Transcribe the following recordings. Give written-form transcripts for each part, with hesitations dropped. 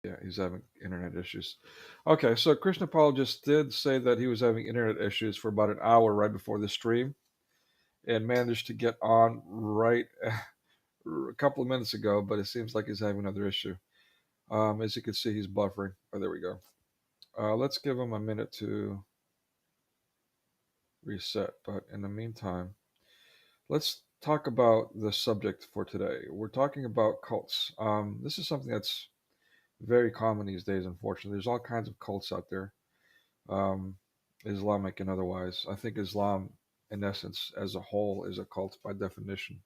Yeah, he's having internet issues. Okay, so Christian Apologist did say that he was having internet issues for about an hour right before the stream and managed to get on right a couple of minutes ago, but it seems like he's having another issue. As you can see, he's buffering. Oh, there we go. Let's give him a minute to reset. But in the meantime, let's talk about the subject for today. We're talking about cults. This is something that's very common these days, unfortunately. There's all kinds of cults out there, um, Islamic and otherwise. I think Islam, in essence, as a whole, is a cult by definition.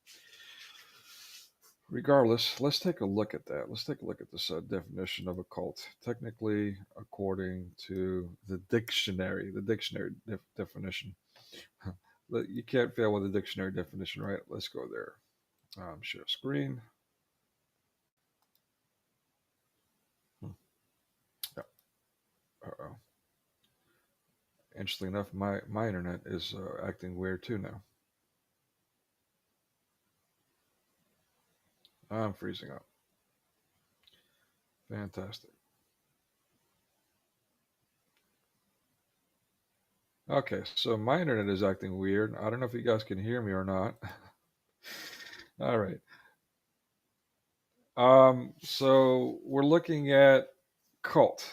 Regardless, let's take a look at that. Let's take a look at this definition of a cult. Technically, according to the dictionary, definition. You can't fail with a dictionary definition, right? Let's go there. Share screen. Yeah. Uh-oh. Interestingly enough, my internet is acting weird too now. I'm freezing up. Fantastic. Okay, so my internet is acting weird. I don't know if you guys can hear me or not. All right. So we're looking at cult,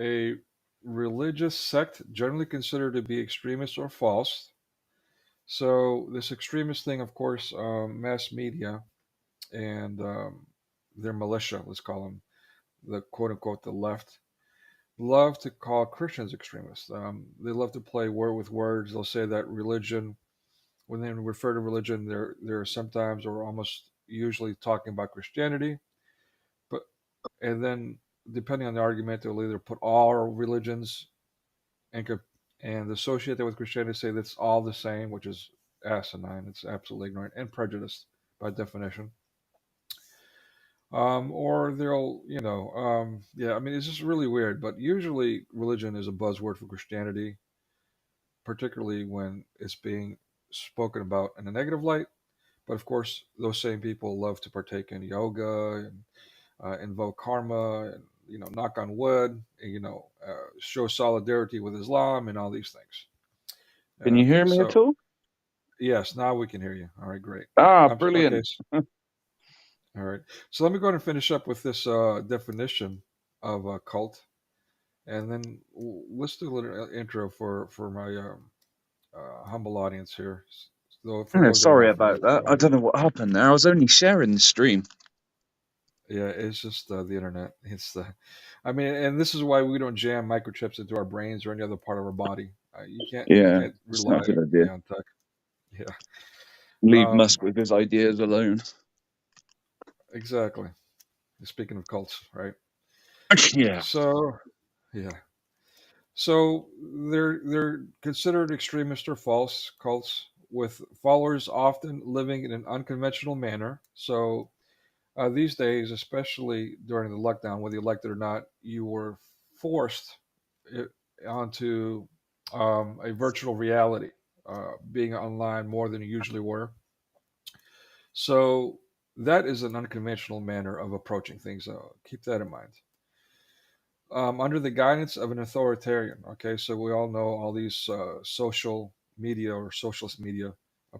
a religious sect generally considered to be extremist or false. So this extremist thing, of course, mass media and their militia, let's call them the quote unquote the left, love to call Christians extremists. They love to play word with words. They'll say that religion, when they refer to religion, they're sometimes or almost usually talking about Christianity, but and then depending on the argument, they'll either put all religions and and associate that with Christianity, say that's all the same, which is asinine. It's absolutely ignorant and prejudiced by definition. Or they'll, yeah, I mean, it's just really weird. But usually, religion is a buzzword for Christianity, particularly when it's being spoken about in a negative light. But of course, those same people love to partake in yoga and invoke karma and knock on wood, and, show solidarity with Islam and all these things. Can you hear me at So all? yes, now we can hear you. All right, great. Ah, Okay. brilliant. All right. So let me go ahead and finish up with this definition of a cult, and then let's do a little intro for my humble audience here. So for Yeah, those that are sorry not about familiar with that. what I I don't do, know what happened there. I was only sharing the stream. yeah, it's just the internet. It's the, I mean, and this is why we don't jam microchips into our brains or any other part of our body. You Yeah, can't it's not a rely good idea. on tech. Yeah. Leave Um. Musk with his ideas alone. Exactly. Speaking of cults, right? Yeah. So yeah. So they're considered extremist or false cults with followers often living in an unconventional manner. So these days, especially during the lockdown, whether you liked it or not, you were forced it, onto a virtual reality, being online more than you usually were. So that is an unconventional manner of approaching things. Keep that in mind. Under the guidance of an authoritarian. Okay, so we all know all these social media or socialist media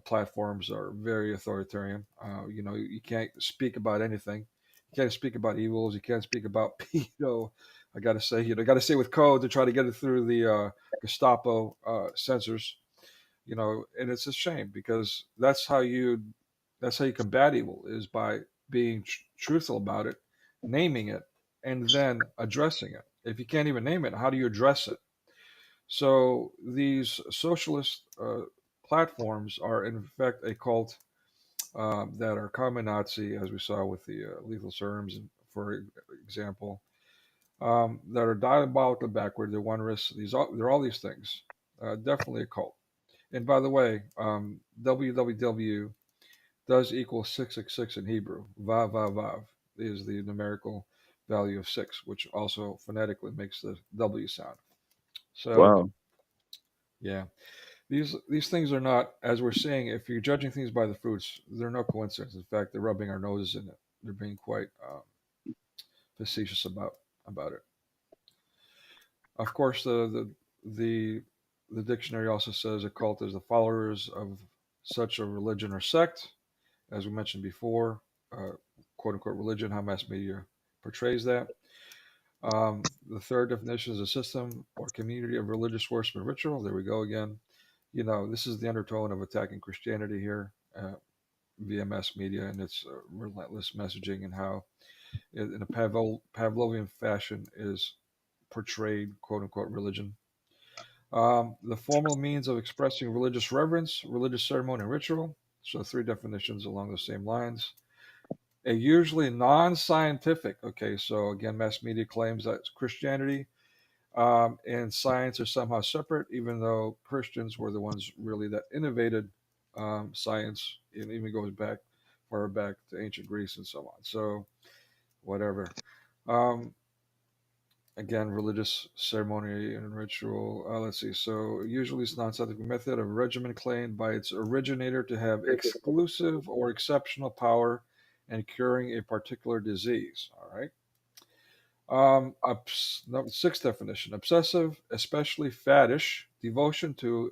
platforms are very authoritarian. You can't speak about anything. You can't speak about evils. You can't speak about I got to say, got to say with code to try to get it through the Gestapo censors. And it's a shame because that's how you combat evil is by being truthful about it, naming it, and then addressing it. If you can't even name it, how do you address it? So these socialist platforms are in fact a cult that are Commie-Nazi, as we saw with the lethal serums, for example, that are diabolically backward. They're wondrous. They're all these things. Definitely a cult. And by the way, www does equal 666 in Hebrew. Vav, vav, vav is the numerical value of 6, which also phonetically makes the W sound. So, Wow. yeah, these things are not, as we're saying, if you're judging things by the fruits, they're no coincidence. In fact, they're rubbing our noses in it. They're being quite facetious about about it. Of course, the the dictionary also says a cult is the followers of such a religion or sect, as we mentioned before, uh, quote unquote religion, how mass media portrays that. The third definition is a system or community of religious worship and ritual. There we go again. This is the undertone of attacking Christianity here via mass media and its relentless messaging and how, in a Pavlovian fashion, is portrayed, quote unquote, religion. The formal means of expressing religious reverence, religious ceremony, and ritual. So, three definitions along the same lines. A usually non scientific, okay, so again, mass media claims that Christianity and science are somehow separate, even though Christians were the ones really that innovated science. It even goes back far back to ancient Greece and so on. So, whatever. Um, Again, religious ceremony and ritual. Let's see. So, usually, it's non-scientific method of a regimen claimed by its originator to have exclusive or exceptional power in curing a particular disease. All right. Sixth definition: obsessive, especially faddish, devotion to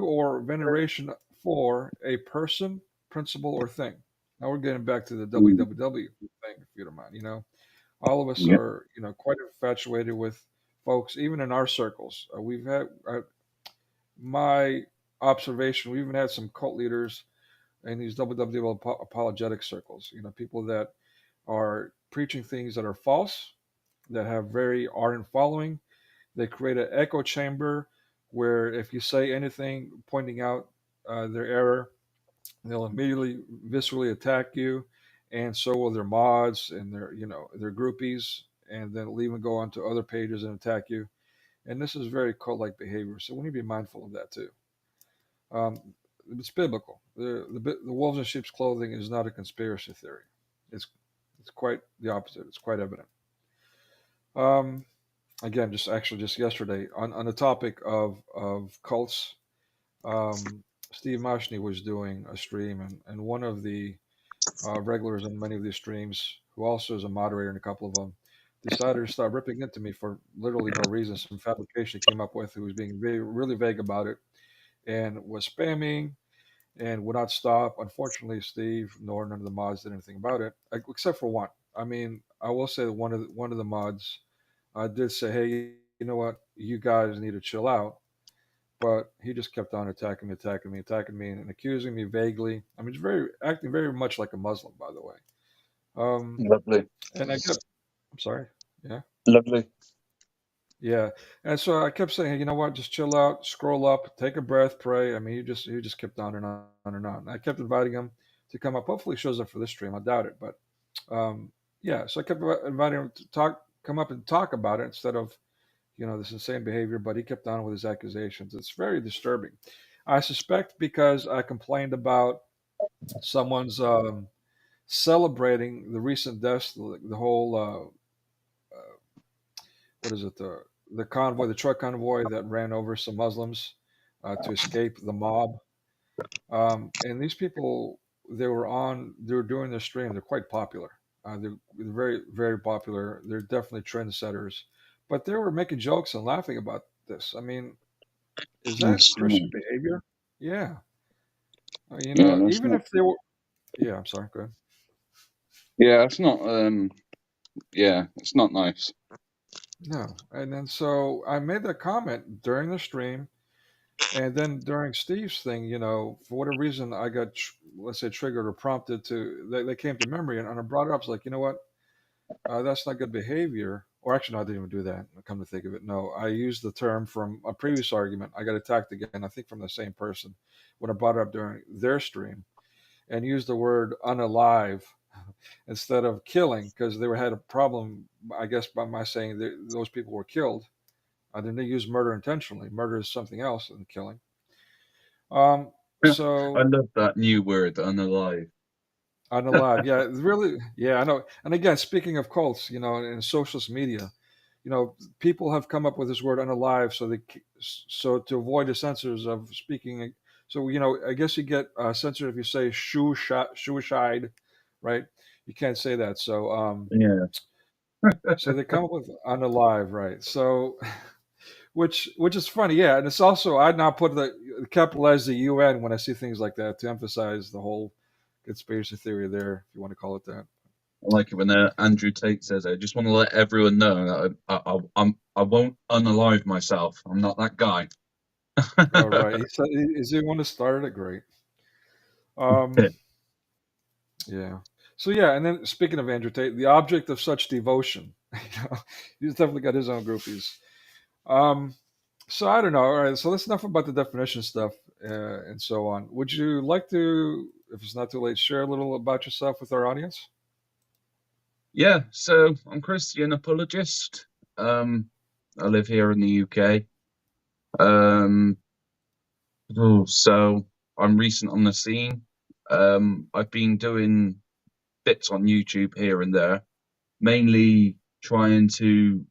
or veneration for a person, principle, or thing. Now we're getting back to the Mm. WWW thing, if you don't mind. All of us Yep. are, quite infatuated with folks, even in our circles. We've had my observation. We even had some cult leaders in these WWW apologetic circles. People that are preaching things that are false, that have very ardent following. They create an echo chamber where if you say anything pointing out their error, they'll immediately viscerally attack you, and so will their mods and their groupies, and then they'll even go onto other pages and attack you. And this is very cult-like behavior, so we need to be mindful of that too. Um, it's biblical. The wolves in sheep's clothing is not a conspiracy theory. It's it's quite the opposite. It's quite evident. Um, Again, just yesterday on the topic of cults, um, Steve Mashny was doing a stream, and one of the regulars on many of these streams, who also is a moderator in a couple of them, decided to start ripping into me for literally no reason. Some fabrication he came up with, who was being really vague about it, and was spamming and would not stop. Unfortunately, Steve nor none of the mods did anything about it, except for one. I mean, I will say that one of the mods did say, "Hey, you know what? You guys need to chill out." But he just kept on attacking me, and accusing me vaguely. I mean, acting very much like a Muslim, by the way. Um, Lovely. and I'm sorry, yeah, Lovely. yeah. And so I kept saying, hey, you know what? Just chill out, scroll up, take a breath, pray. I mean, he just kept on and on and on. And I kept inviting him to come up. Hopefully, he shows up for this stream. I doubt it, but um, yeah. So I kept inviting him to come up and talk about it instead of this insane behavior, but he kept on with his accusations. It's very disturbing. I suspect because I complained about someone's celebrating the recent deaths, the whole, what is it, the convoy, the truck convoy that ran over some Muslims to escape the mob. And these people, they were doing their stream. They're quite popular. They're very, very popular. They're definitely trendsetters. But they were making jokes and laughing about this. I mean, is that That's Christian not, behavior? Yeah. yeah, that's Even not. if they were, yeah, I'm sorry, go ahead. Yeah, it's not. Yeah, it's not nice. No. And then so I made that comment during the stream. And then during Steve's thing, for whatever reason, I got, let's say, triggered or prompted they came to memory, and I brought it up. It's like, you know what? That's not good behavior. Or actually, no, I didn't even do that. Come to think of it, no, I used the term from a previous argument. I got attacked again, I think from the same person, when I brought it up during their stream, and used the word unalive instead of killing, because had a problem, I guess, by my saying that those people were killed. I didn't use murder intentionally. Murder is something else than killing. Um, Yeah, I so love that new word, unalive. unalive, yeah, really, yeah, I know. And again, speaking of cults, in socialist media, people have come up with this word unalive so to avoid the censors of speaking. So I guess you get censored if you say suicide, right? You can't say that. So Yeah, So they come up with unalive, right? So, which is funny, yeah. And it's also I now put the capitalize the UN when I see things like that to emphasize the whole conspiracy theory there, if you want to call it that. I like it when Andrew Tate says, "I just want to let everyone know that I won't unalive myself. I'm not that guy." Oh, right. He said, is he the one that started it? Great. Um, yeah. So yeah, and then speaking of Andrew Tate, the object of such devotion, he's definitely got his own groupies. Um, so I don't know. All right. So that's enough about the definition stuff and so on. Would you like to, if it's not too late, share a little about yourself with our audience? Yeah, so I'm Christian Apologist. I live here in the UK. Um, so I'm recent on the scene. I've been doing bits on YouTube here and there, mainly trying to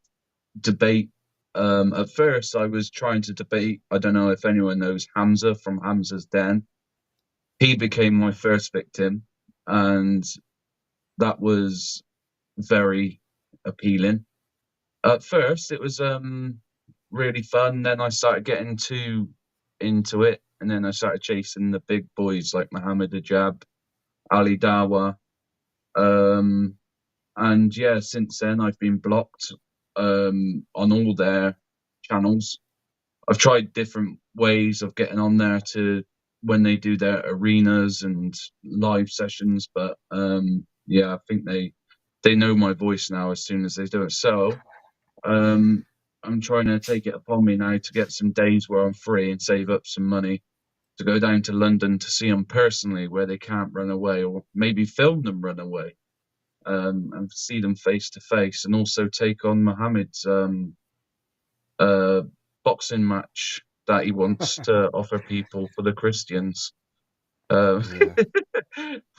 debate. At first, I was trying to debate. I don't know if anyone knows Hamza from Hamza's Den. He became my first victim, and that was very appealing. At first, it was really fun. Then I started getting too into it, and then I started chasing the big boys like Muhammad Ajab, Ali Dawa, um, and yeah, since then I've been blocked on all their channels. I've tried different ways of getting on there to when they do their arenas and live sessions, but yeah, I think they know my voice now as soon as they do it. So I'm trying to take it upon me now to get some days where I'm free and save up some money to go down to London to see them personally, where they can't run away, or maybe film them run away, and see them face to face, and also take on Mohammed's uh, boxing match that he wants to offer people for the Christians. Um, Yeah.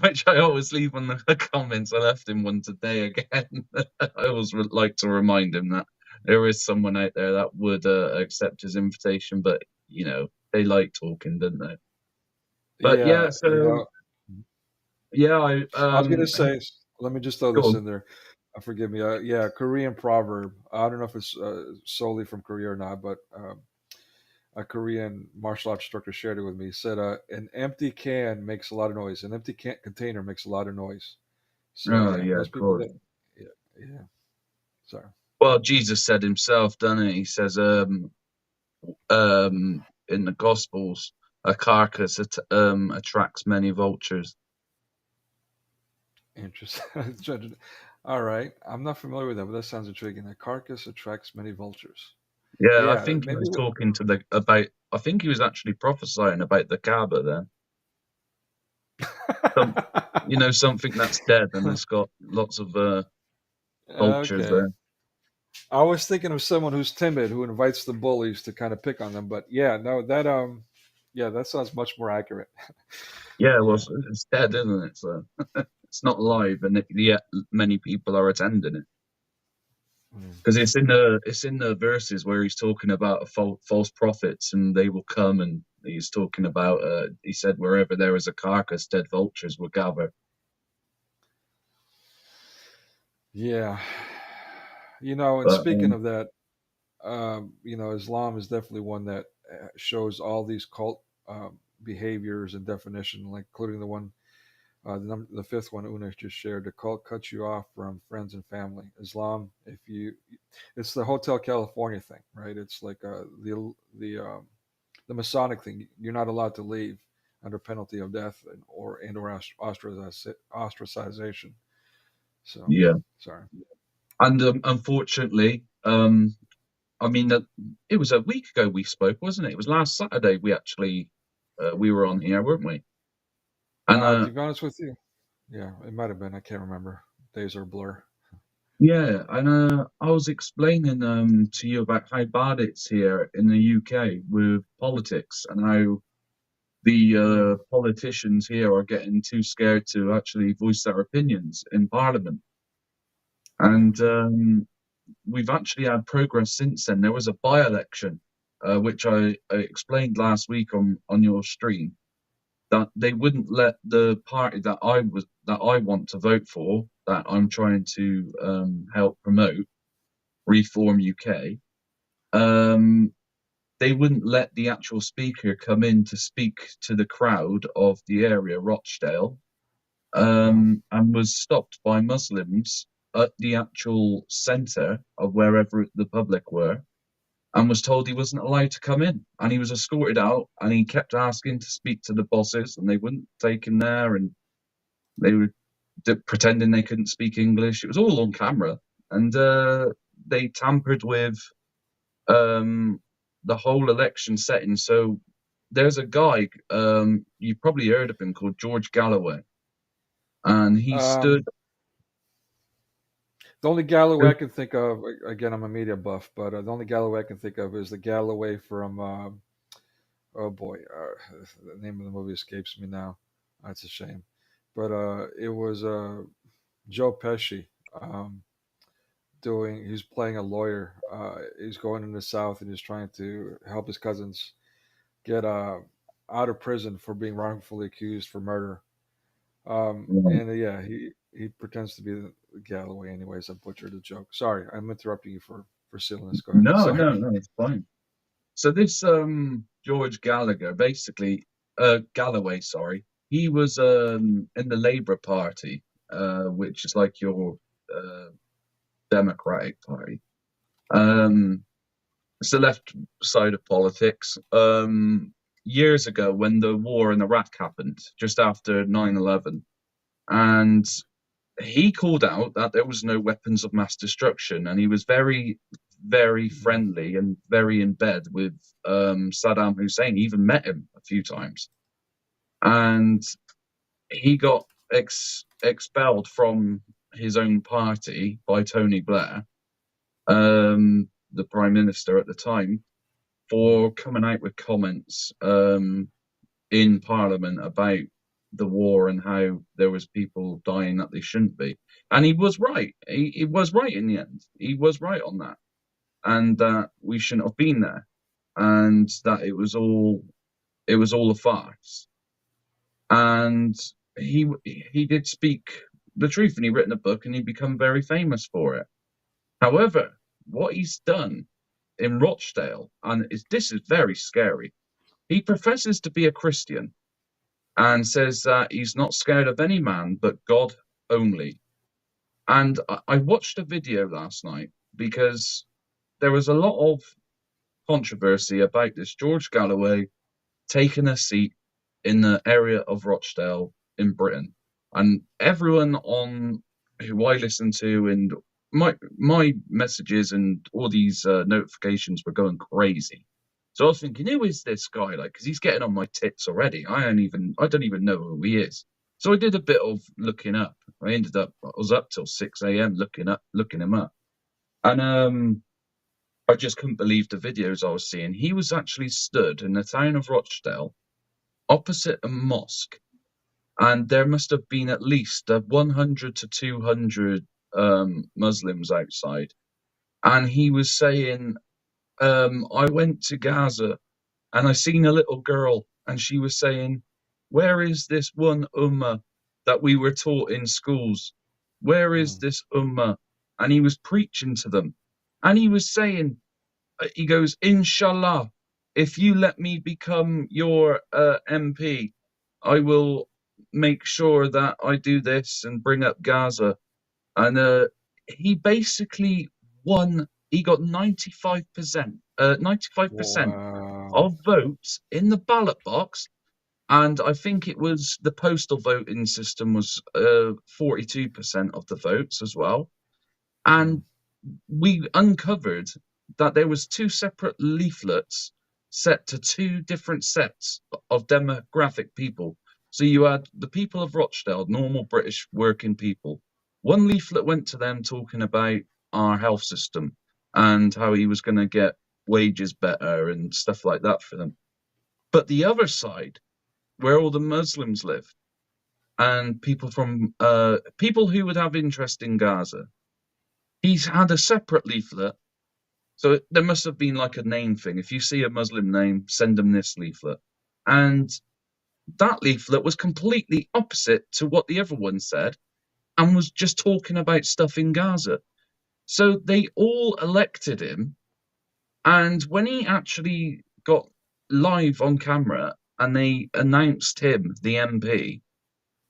which I always leave on the comments. I left him one today again. I always like to remind him that there is someone out there that would accept his invitation, but you know they like talking, don't they? But yeah, Yeah. You so know, yeah, I was gonna say, let me just throw go this on. in there. Forgive me. Yeah, Korean proverb. I don't know if it's solely from Korea or not, but a Korean martial arts instructor shared it with me. He said, "An empty can makes a lot of noise. An empty container makes a lot of noise." So Oh yeah, yeah, those of people course. that, yeah, yeah. Sorry. Well, Jesus said himself, doesn't he? He says, in the Gospels, a carcass attracts many vultures. Interesting. All right, I'm not familiar with that, but that sounds intriguing. A carcass attracts many vultures. Yeah, I Yeah, think he maybe. was talking to the about. I think he was actually prophesying about the Kaaba there. Some, something that's dead and it's got lots of vultures Okay. there. I was thinking of someone who's timid who invites the bullies to kind of pick on them, but yeah, no, yeah, that sounds much more accurate. Yeah, well, Yeah. it's dead, isn't it? So it's not live, and yet many people are attending it Mm. because it's in the verses where he's talking about false prophets, and they will come, and he's talking about. He said, "Wherever there is a carcass, dead vultures will gather." Yeah. And But speaking of that, Islam is definitely one that shows all these cult behaviors and definition, like including the one, the fifth one Una just shared. The cult cuts you off from friends and family. Islam, it's the Hotel California thing, right? It's like the Masonic thing. You're not allowed to leave under penalty of death or ostracization. So, yeah, sorry. and unfortunately, I mean, it was a week ago we spoke, wasn't it? It was last Saturday we were on here, weren't we? And To be honest with you, yeah, it might have been. I can't remember. Days are a blur. yeah, and I was explaining to you about how bad it's here in the UK with politics and how the Mm. politicians here are getting too scared to actually voice their opinions in Parliament. Yeah. And we've actually had progress since then. There was a by-election, which I explained last week on your stream, that they wouldn't let the party that I want to vote for, that I'm trying to help promote, Reform UK. They wouldn't let the actual speaker come in to speak to the crowd of the area, Rochdale, and was stopped by Muslims at the actual centre of wherever the public were, and was told he wasn't allowed to come in. And he was escorted out, and he kept asking to speak to the bosses, and they wouldn't take him there, and they were pretending they couldn't speak English. It was all on camera, and they tampered with the whole election setting. So there's a guy, you probably heard of him, called George Galloway, and he stood. The only Galloway I can think of, again, I'm a media buff, but the only Galloway I can think of is the Galloway from, oh boy, the name of the movie escapes me now. That's a shame. But it was Joe Pesci he's playing a lawyer. He's going in the South and he's trying to help his cousins get out of prison for being wrongfully accused for murder. And yeah, he pretends to be the Galloway. Anyways, I butchered the joke. Sorry, I'm interrupting you for silliness. Go ahead. No, it's fine. So this George Galloway, sorry, he was in the Labour Party, which is like your Democratic Party. It's the left side of politics. Years ago, when the war in Iraq happened, just after 9/11, and he called out that there was no weapons of mass destruction, and he was very, very friendly and very in bed with Saddam Hussein. He even met him a few times, and he got expelled from his own party by Tony Blair, the Prime Minister at the time, for coming out with comments in Parliament about the war and how there was people dying that they shouldn't be. And he was right. He was right in the end. He was right on that. And that we shouldn't have been there. And that it was all a farce. And he did speak the truth, and he written a book, and he become very famous for it. However, what he's done in Rochdale, and this is very scary, he professes to be a Christian and says that he's not scared of any man but God only. And I watched a video last night because there was a lot of controversy about this George Galloway taking a seat in the area of Rochdale in Britain. And everyone on who I listen to, and my messages and all these notifications were going crazy. So I was thinking, who is this guy? Like, because he's getting on my tits already. I don't even know who he is. So I did a bit of looking up. I was up till 6 a.m. looking him up. And I just couldn't believe the videos I was seeing. He was actually stood in the town of Rochdale opposite a mosque. And there must have been at least 100 to 200 Muslims outside. And he was saying, I went to Gaza and I seen a little girl, and she was saying, where is this one ummah that we were taught in schools? Where is this ummah? And he was preaching to them. And he was saying, he goes, Inshallah, if you let me become your MP, I will make sure that I do this and bring up Gaza. And he basically won. He got 95% of votes in the ballot box, and I think it was the postal voting system was 42% of the votes as well. And we uncovered that there was 2 separate leaflets set to 2 different sets of demographic people. So you had the people of Rochdale, normal British working people. One leaflet went to them talking about our health system and how he was going to get wages better and stuff like that for them. But the other side, where all the Muslims lived, and people from people who would have interest in Gaza, he's had a separate leaflet. So there must have been like a name thing. If you see a Muslim name, send them this leaflet. And that leaflet was completely opposite to what the other one said and was just talking about stuff in Gaza. So they all elected him. And when he actually got live on camera and they announced him, the MP,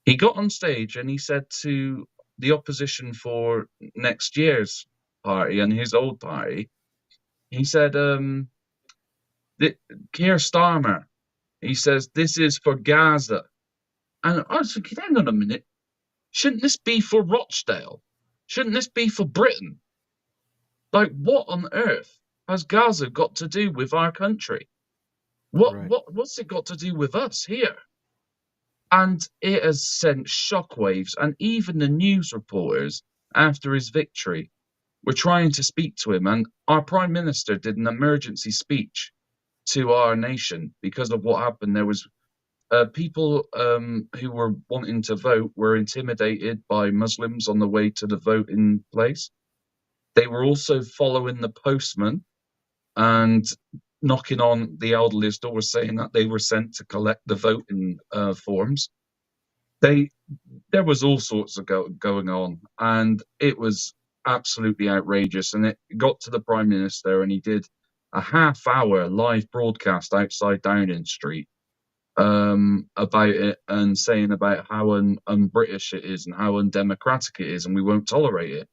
he got on stage and he said to the opposition for next year's party and his old party, he said, Keir Starmer, he says, this is for Gaza. And I was thinking, hang on a minute, shouldn't this be for Rochdale? Shouldn't this be for Britain? Like, what on earth has Gaza got to do with our country? Right. What's it got to do with us here? And it has sent shockwaves, and even the news reporters, after his victory, were trying to speak to him. And our Prime Minister did an emergency speech to our nation because of what happened. There was people who were wanting to vote were intimidated by Muslims on the way to the voting place. They were also following the postman and knocking on the elderly's door saying that they were sent to collect the voting forms. There was all sorts of going on, and it was absolutely outrageous. And it got to the Prime Minister, and he did a half-hour live broadcast outside Downing Street about it and saying about how un-British it is and how undemocratic it is, and we won't tolerate it.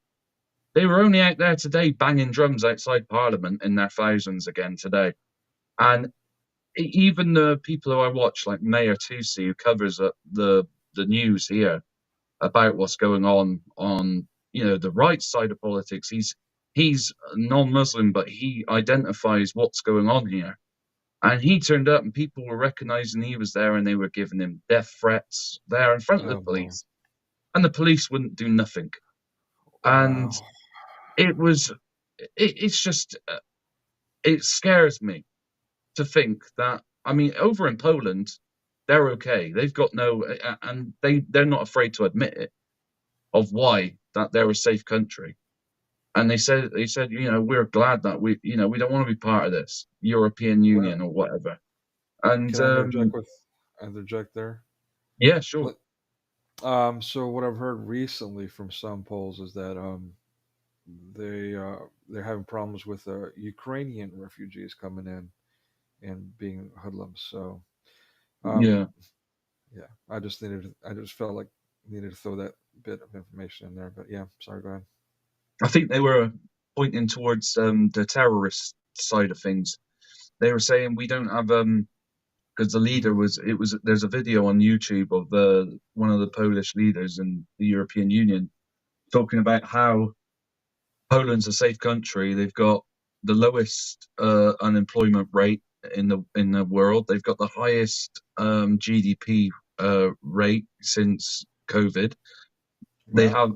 They were only out there today banging drums outside Parliament in their thousands again today. And even the people who I watch, like Mayor Tusi, who covers the news here about what's going on the right side of politics, he's non-Muslim, but he identifies what's going on here. And he turned up and people were recognizing he was there and they were giving him death threats there in front of the Boy. police. And the police wouldn't do nothing. And Wow. it's just, it scares me to think that, I mean, over in Poland, they're okay. They've got and they're not afraid to admit it, of why, that they're a safe country. And they said, we're glad that we don't want to be part of this European Union or whatever. And Can I interject there? yeah, sure. So what I've heard recently from some polls is that they're having problems with Ukrainian refugees coming in and being hoodlums. So Yeah, um, yeah, I just felt like needed to throw that bit of information in there. But yeah, sorry, go ahead. I think they were pointing towards the terrorist side of things. They were saying we don't have because the leader Hmm. there's a video on YouTube of one of the Polish leaders in the European Union talking about how Poland's a safe country. They've got the lowest unemployment rate in the world. They've got the highest GDP rate since COVID. They Wow. have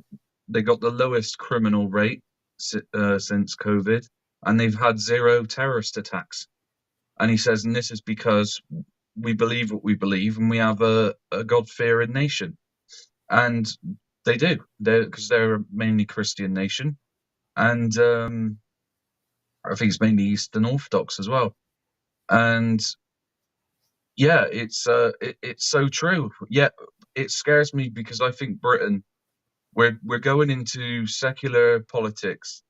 they got the lowest criminal rate since COVID, and they've had zero terrorist attacks. And he says, and this is because we believe what we believe, and we have a God-fearing nation, and they do. Because they're a mainly Christian nation, and I think it's mainly Eastern Orthodox as well. And yeah, it's so true. Yet it scares me because I think Britain, we're going into secular politics,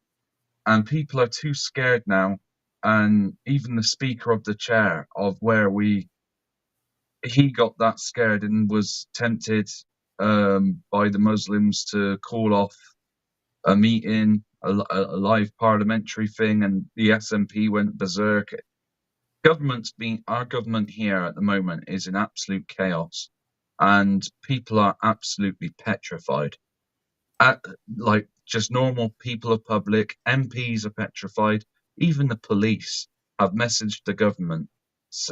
and people are too scared now. And even the Speaker of the chair of where he got that scared and was tempted by the Muslims to call off a meeting, a live parliamentary thing, and the SNP went berserk. Our government here at the moment is in absolute chaos, and people are absolutely petrified. Like just normal people of public, MPs are petrified. Even the police have messaged the government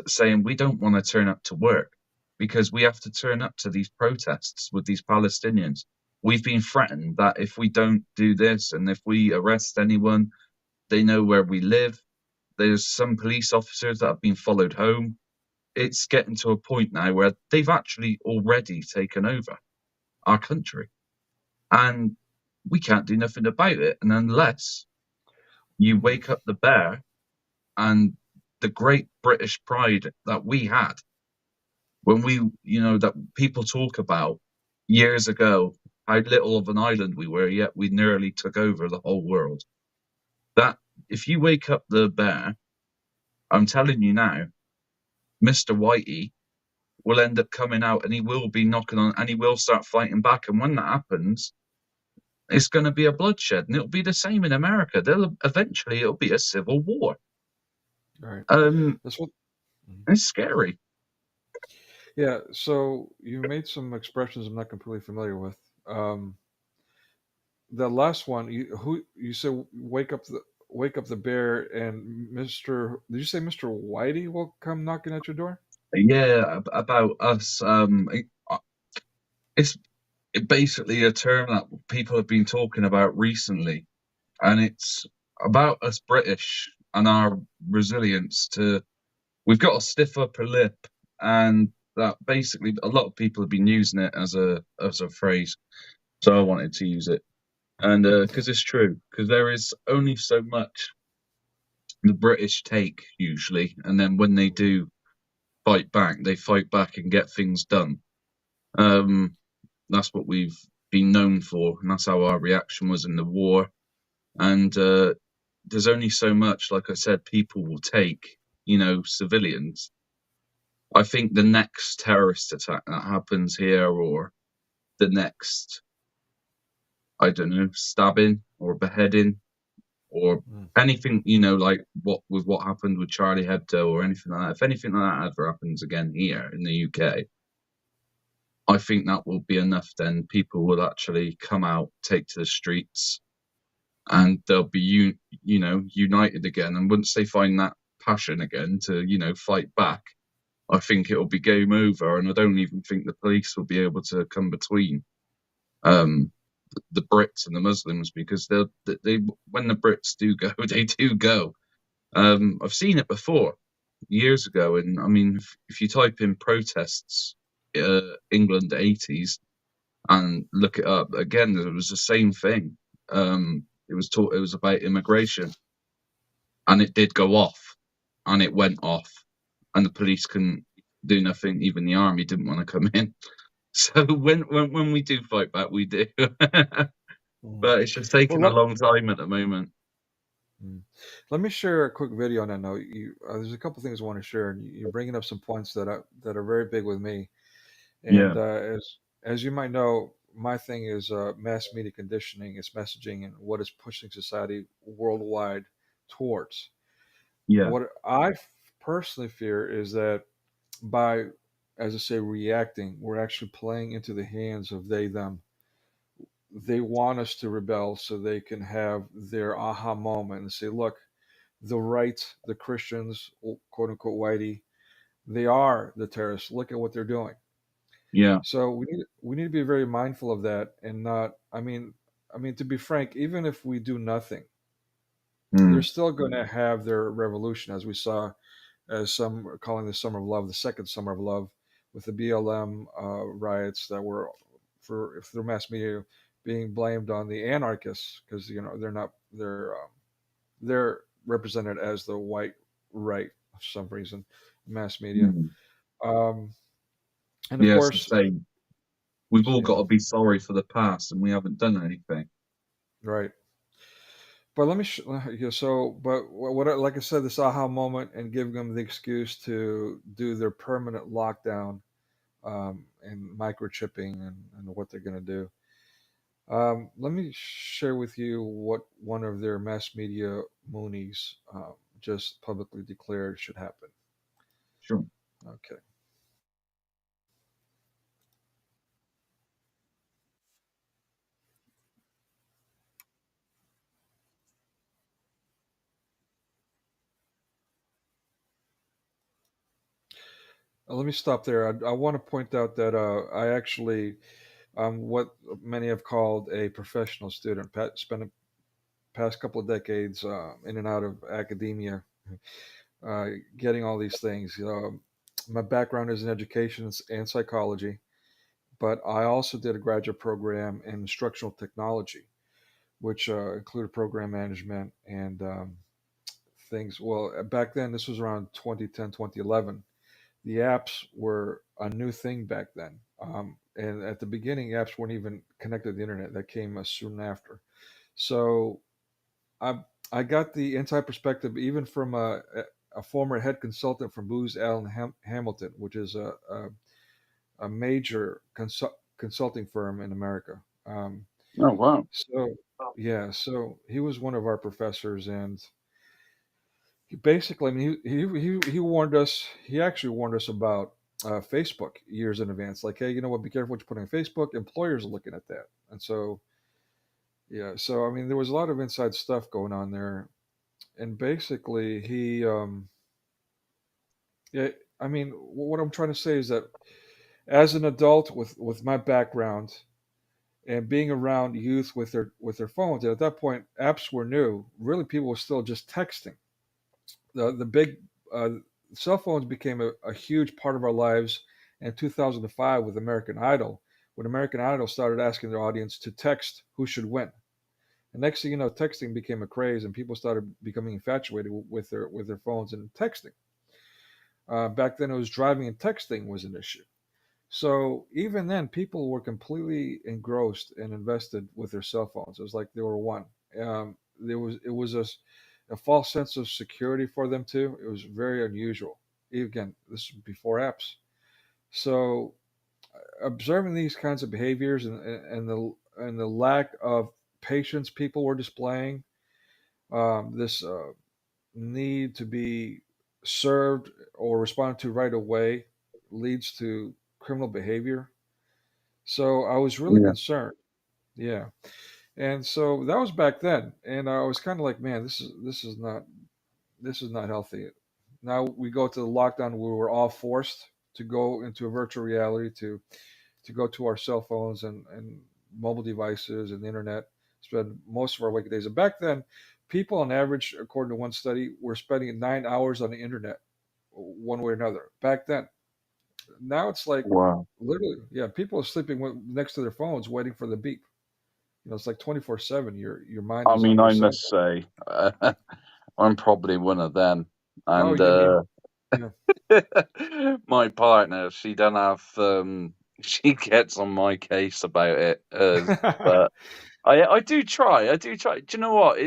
saying we don't want to turn up to work because we have to turn up to these protests with these Palestinians. We've been threatened that if we don't do this and if we arrest anyone, they know where we live. There's some police officers that have been followed home. It's getting to a point now where they've actually already taken over our country. And we can't do nothing about it. And unless you Hmm. wake up the bear and the great British pride that we had, When that people talk about years ago how little of an island we were, yet we nearly took over the whole world. That if you wake up the bear, I'm telling you now, Mr. Whitey will end up coming out and he will be knocking on and he will start fighting back. And when that happens, it's going to be a bloodshed, and it'll be the same in America. It'll be a civil war. Right. Um, That's what. it's scary. Yeah. So you made some expressions I'm not completely familiar with. Um, the last one, you said wake up the bear and Mr. Did you say Mr. Whitey will come knocking at your door? Yeah, about us. It's basically a term that people have been talking about recently, and it's about us British and our resilience to. We've got a stiff upper lip, and that basically a lot of people have been using it as a phrase. So I wanted to use it, and because it's true, because there is only so much the British take usually, and then when they do fight back, they fight back and get things done. Um, that's what we've been known for, and that's how our reaction was in the war. And there's only so much, like I said, people will take, civilians. I think the next terrorist attack that happens here, or the next, I don't know, stabbing or beheading, or Mm. anything, like what happened with Charlie Hebdo or anything like that. If anything like that ever happens again here in the UK, I think that will be enough. Then people will actually come out, take to the streets, and they'll be united again. And once they find that passion again to fight back, I think it'll be game over. And I don't even think the police will be able to come between um, the Brits and the Muslims, because they when the Brits do go, they do go. I've seen it before years ago, and I mean, if you type in protests, England 80s, and look it up again, it was the same thing. It was about immigration, and it did go off, and it went off, and the police couldn't do nothing. Even the army didn't want to come in. So when we do fight back, we do. Mm. But it's just Well, taking a long time at the moment. let me share a quick video on that note. There's a couple things I want to share, and you're bringing up some points that are very big with me. And Yeah, as you might know, my thing is mass media conditioning, its messaging, and what is pushing society worldwide towards. yeah, What I personally fear is that by, as I say, reacting, we're actually playing into the hands of they them. They want us to rebel so they can have their aha moment and say, look, the right, the Christians, quote unquote whitey, they are the terrorists. Look at what they're doing. yeah, So we need to be very mindful of that and not. I mean to be frank, even if we do nothing, they're mm, still going to have their revolution, as we saw, as some are calling the Summer of Love, the second Summer of Love, with the BLM riots that were for if through mass media being blamed on the anarchists because they're not they're represented as the white right for some reason, mass media. mm. Um, and of Yeah, it's the course, same. We've all got yeah, to be sorry for the past, and we haven't done anything. right. But let me, yeah, so, but like I said, this aha moment and giving them the excuse to do their permanent lockdown and microchipping and what they're going to do. Let me share with you what one of their mass media Moonies just publicly declared should happen. Sure, Okay. Let me stop there. I want to point out that I actually, what many have called a professional student, spent the past couple of decades in and out of academia, getting all these things. My background is in education and psychology, but I also did a graduate program in instructional technology, which included program management and things. Well, back then, this was around 2010, 2011. the apps were a new thing back then. And at the beginning, apps weren't even connected to the internet. That came soon after. So I I got the inside perspective even from a former head consultant from Booz Allen Hamilton, which is a major consulting firm in America. Oh wow. So yeah, so he was one of our professors, and he basically, I mean, he warned us. He actually warned us about Facebook years in advance. Like, hey, you know what? Be careful what you put on Facebook. Employers are looking at that, and so yeah. So I mean, there was a lot of inside stuff going on there, and basically, yeah. I mean, what I'm trying to say is that as an adult with my background and being around youth with their phones, and at that point, apps were new. Really, people were still just texting. The big uh, cell phones became a huge part of our lives in 2005 with American Idol, when American Idol started asking their audience to text who should win. And next thing you know, texting became a craze, and people started becoming infatuated with their phones and texting. Back then, it was driving and texting was an issue. So even then, people were completely engrossed and invested with their cell phones. It was like they were one. It was a false sense of security for them too. It was very unusual. Again, this is before apps. So observing these kinds of behaviors and the lack of patience people were displaying, this need to be served or responded to right away leads to criminal behavior. So I was really Yeah. concerned. Yeah. And so that was back then. And I was kind of like, man, this is not healthy. Now we go to the lockdown where we're all forced to go into a virtual reality to go to our cell phones and mobile devices and the internet, spend most of our waking days. And back then, people on average, according to one study, were spending 9 hours on the internet, one way or another. Back then, now it's like Wow. literally, yeah, people are sleeping next to their phones, waiting for the beep. You know, it's like 24/7. Your mind I is on mean, your I cell must phone. say, I'm probably one of them. Oh, And yeah. my partner, she don't have she gets on my case about it. But I do try. I do try. Do you know what?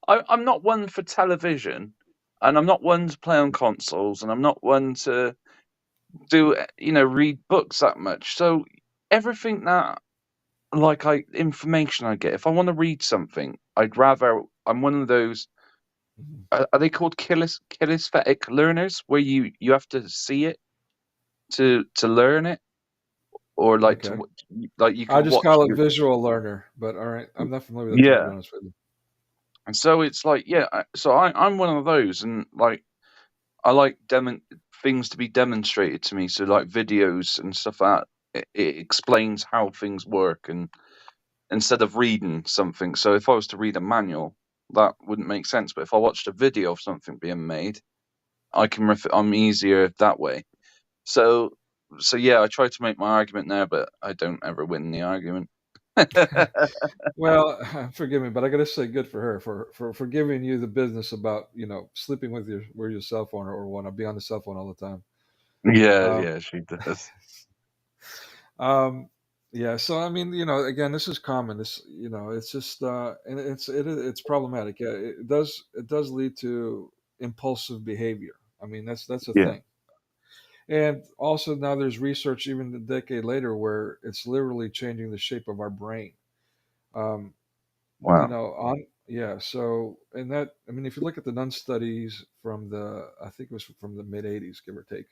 I'm not one for television, and I'm not one to play on consoles, and I'm not one to do read books that much. So everything that information I get, if I want to read something, I'd rather. I'm one of those. Mhm. Are they called kinesthetic learners, where you have to see it to learn it, or Okay. like you I can just watch call it your visual learner, but all right, I'm not familiar with the term to be yeah. honest with you. And so it's like yeah. So I'm one of those, and like I like things to be demonstrated to me. So like videos and stuff like that. It explains how things work, and instead of reading something. So if I was to read a manual, that wouldn't make sense. But if I watched a video of something being made, I'm easier that way. So so yeah, I try to make my argument there, but I don't ever win the argument. Well, forgive me, but I gotta say, good for her for giving you the business about sleeping with your cell phone or want to be on the cell phone all the time. Yeah, Um, yeah, she does. um, yeah. So I mean, again, this is common. It's just and it's problematic. Yeah, it does lead to impulsive behavior. I mean, that's a Yeah. thing. And also now there's research even a decade later where it's literally changing the shape of our brain. Um, Wow. on yeah. So and that I mean, if you look at the nun studies from I think it was from the mid '80s, give or take,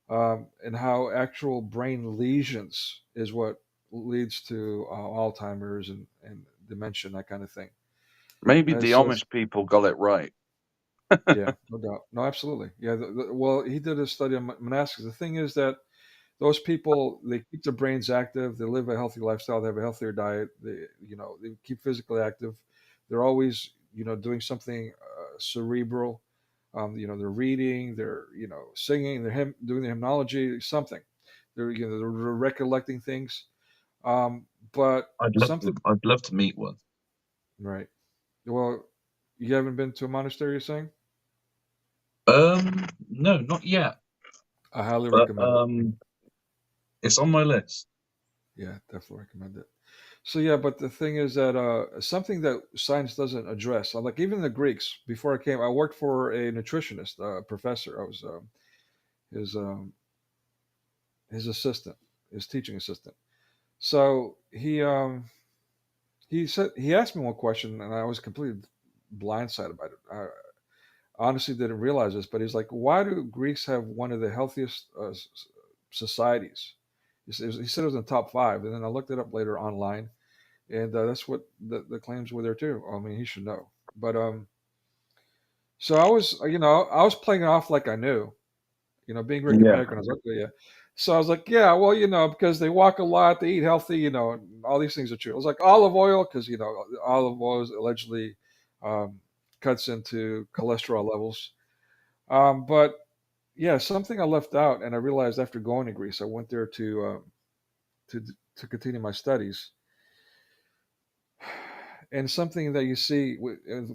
and how actual brain lesions is what leads to Alzheimer's and dementia, that kind of thing. Maybe the So Amish people got it right. yeah, no doubt, no, absolutely, yeah. Well, he did a study on monastics. The thing is that those people, they keep their brains active, they live a healthy lifestyle, they have a healthier diet, they keep physically active, they're always doing something cerebral. They're reading, they're singing, doing the hymnology, something. They're recollecting things. But something, I'd love to meet one. right? Well, you haven't been to a monastery, you're saying? No, not yet. I highly but recommend it. it's on my list. Yeah, definitely recommend it. So yeah, but the thing is that something that science doesn't address, like even the Greeks, before I came, I worked for a nutritionist, professor. I was his his assistant, his teaching assistant. So he said he asked me one question, and I was completely blindsided by it. I honestly didn't realize this, but he's like, "Why do Greeks have one of the healthiest societies?" He said it was in the top five, and then I looked it up later online, and that's what the claims were there too. I mean, he should know. But so I was, I was playing it off like I knew, being Greek Yeah, American. I was like, "Oh, yeah." So I was like, yeah, well, because they walk a lot, they eat healthy, and all these things are true. It was like olive oil, because olive oil is allegedly um, cuts into cholesterol levels. But yeah, something I left out, and I realized after going to Greece, I went there to to continue my studies, and something that you see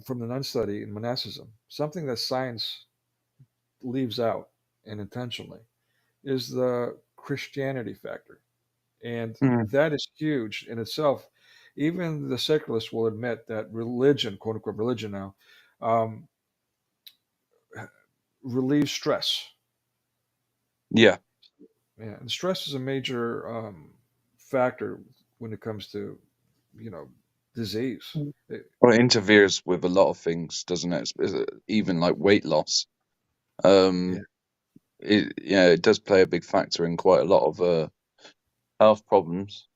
from the nun study in monasticism, something that science leaves out and intentionally, is the Christianity factor. And mm, that is huge in itself. Even the secularists will admit that religion, quote unquote religion now, um, relieves stress. yeah. Yeah, and stress is a major factor when it comes to, you know, disease. It- Well, it interferes with a lot of things, doesn't it? Even like weight loss. yeah, Um, it does play a big factor in quite a lot of health problems.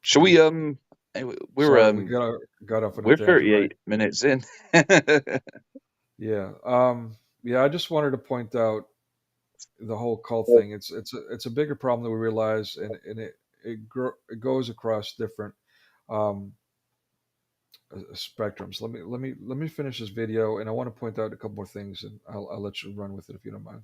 Shall yeah. we we're Sorry, we got off on a we're tangent, right? 38 minutes in. Yeah. Yeah. I just wanted to point out the whole cult thing. It's a bigger problem than we realize, and it goes across different um, spectrums. Let me finish this video, and I want to point out a couple more things, and I'll let you run with it if you don't mind.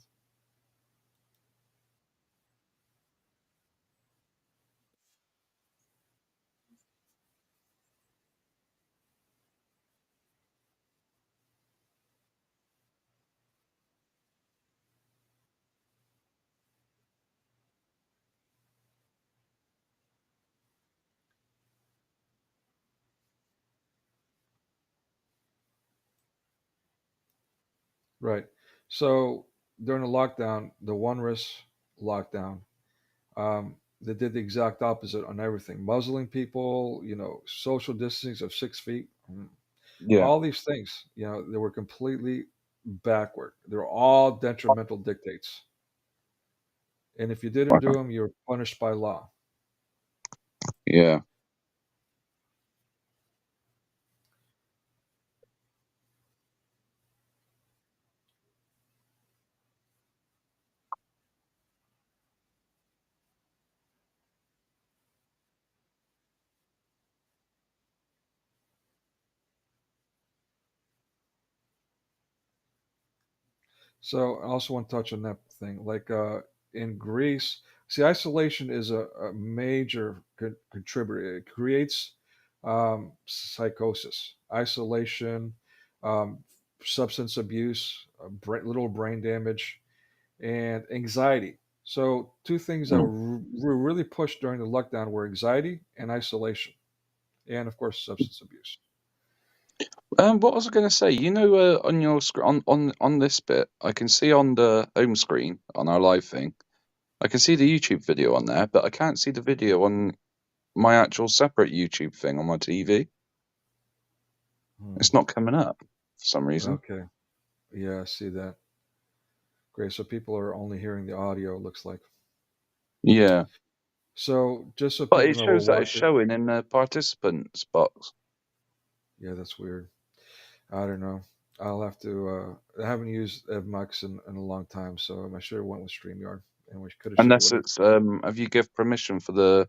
Right. So during the lockdown, the one risk lockdown, they did the exact opposite on everything. Muzzling people, social distancing of 6 feet, Yeah. all these things, they were completely backward. They're all detrimental dictates. And if you didn't do them, you're punished by law. Yeah. So I also want to touch on that thing. Like in Greece, see, isolation is a major contributor. It creates psychosis, isolation, um, substance abuse, little brain damage, and anxiety. So two things that Mm. were really pushed during the lockdown were anxiety and isolation, and of course substance abuse. What was I going to say? On your on this bit, I can see on the home screen on our live thing. I can see the YouTube video on there, but I can't see the video on my actual separate YouTube thing on my TV. Hmm. It's not coming up for some reason. Okay. Yeah, I see that. Great. So people are only hearing the audio, looks like. Yeah, So just so but people it know, we're shows that it's watching. showing in the participants box. Yeah, that's weird. I don't know. I'll have to. I haven't used EvMux in a long time, so I'm sure it went with StreamYard, and we could have shared Unless with it. it's have you give permission for the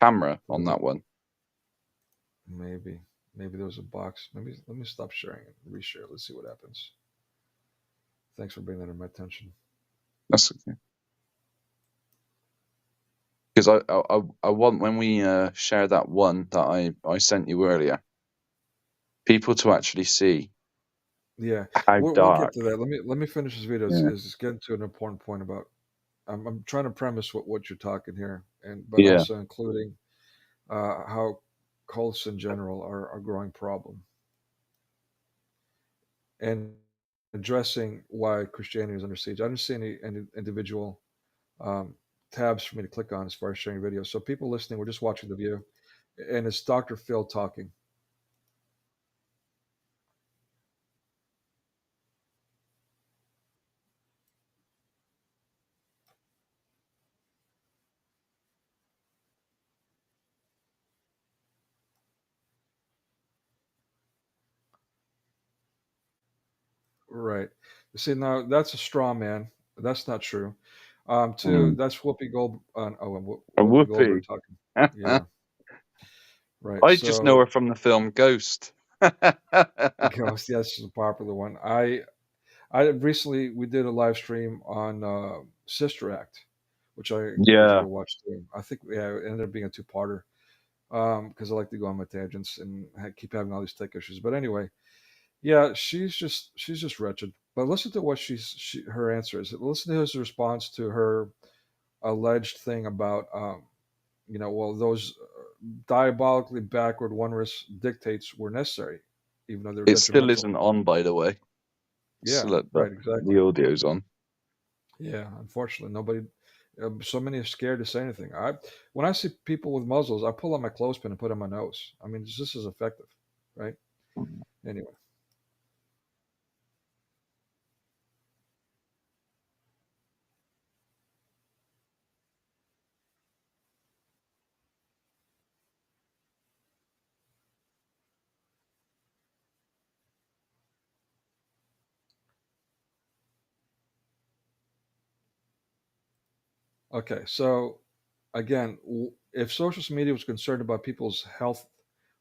camera on that one? Maybe, maybe there was a box. Maybe let me stop sharing and reshare. Let's see what happens. Thanks for bringing that to my attention. That's okay. Because I want when we share that one that I sent you earlier, people to actually see Yeah, how we'll get dark. to that. Let me finish this video. Yeah. It's getting to an important point about I'm trying to premise what you're talking here, but Yeah. also including how cults in general are a growing problem, and addressing why Christianity is under siege. I didn't see any individual um, tabs for me to click on as far as sharing videos. So people listening, we're just watching the view, and it's Dr. Phil talking. Right. See, now that's a straw man. That's not true. Two, Mm. that's Whoopi Gold. A Whoopi Goldberg whoopee. talking. I Yeah. Right. just know her So, from the film Ghost. Ghost. Yes, is a popular one. I recently we did a live stream on Sister Act, which I encourage you Yeah. to watch too. I think it ended up being a two-parter because I like to go on my tangents and keep having all these tech issues. But anyway, yeah, she's just wretched. But listen to what her answer is. Listen to his response to her alleged thing about well, those diabolically backward onerous dictates were necessary, even though they're It still detrimental. isn't on, by the way. Yeah, Still, right, the exactly. audio's on. Yeah, unfortunately, nobody. So many are scared to say anything. When I see people with muzzles, I pull out my clothespin and put it on my nose. I mean, it's just as effective, right? Anyway, okay. So again, if social media was concerned about people's health,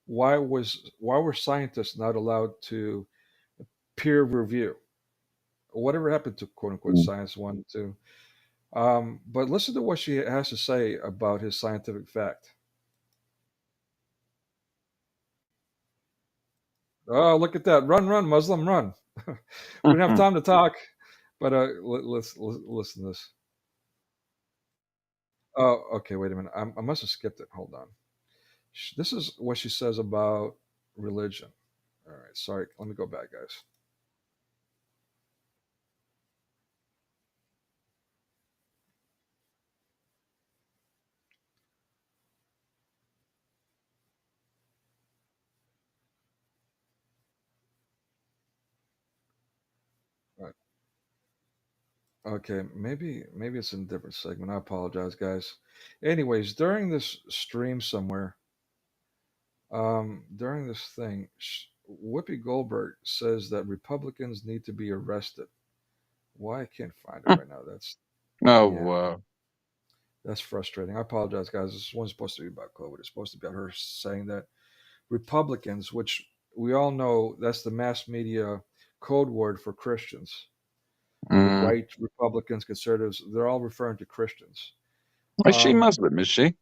why were scientists not allowed to peer review? Whatever happened to quote unquote Mm. science one and two? But listen to what she has to say about his scientific fact. Oh, look at that! Run, run, Muslim, run! We don't have time to talk, but let's listen to this. Oh, okay. Wait a minute. I must have skipped it. Hold on. This is what she says about religion. All right. Sorry. Let me go back, guys. All right. Okay. Maybe it's in a different segment. I apologize, guys. Anyways, during this stream somewhere, during this thing, Whoopi Goldberg says that Republicans need to be arrested. Why I can't find it right now? Oh, Yeah, wow. that's frustrating. I apologize, guys. This one's supposed to be about COVID. It's supposed to be about her saying that Republicans, which we all know that's the mass media code word for Christians, the Mm. right Republicans, conservatives, they're all referring to Christians. Is she Um, Muslim, is she?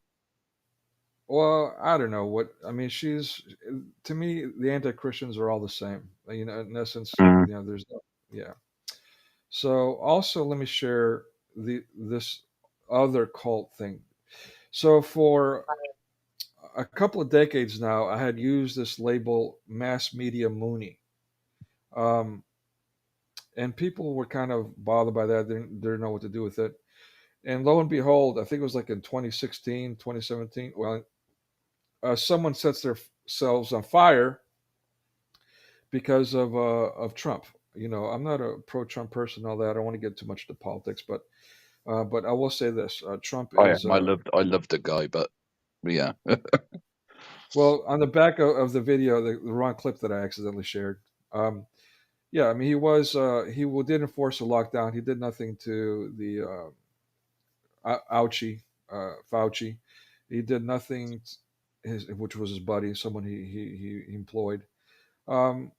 well, I don't know what I mean. To me, the anti-Christians are all the same. In essence, Mm. there's no, yeah. So also, let me share this other cult thing. So for a couple of decades now, I had used this label mass media Moonie. Um, and people were kind of bothered by that. They didn't know what to do with it. And lo and behold, I think it was like in 2016, 2017. Well, someone sets themselves on fire because of Trump. I'm not a pro-Trump person, all that. I don't want to get too much into politics, but I will say this: Trump I is am. I loved the guy, but yeah. well on the back of the video, the wrong clip that I accidentally shared. Um, yeah, I mean did enforce a lockdown. He did nothing to the Ouchie, Fauci. He did nothing, which was his buddy, someone he employed. Um,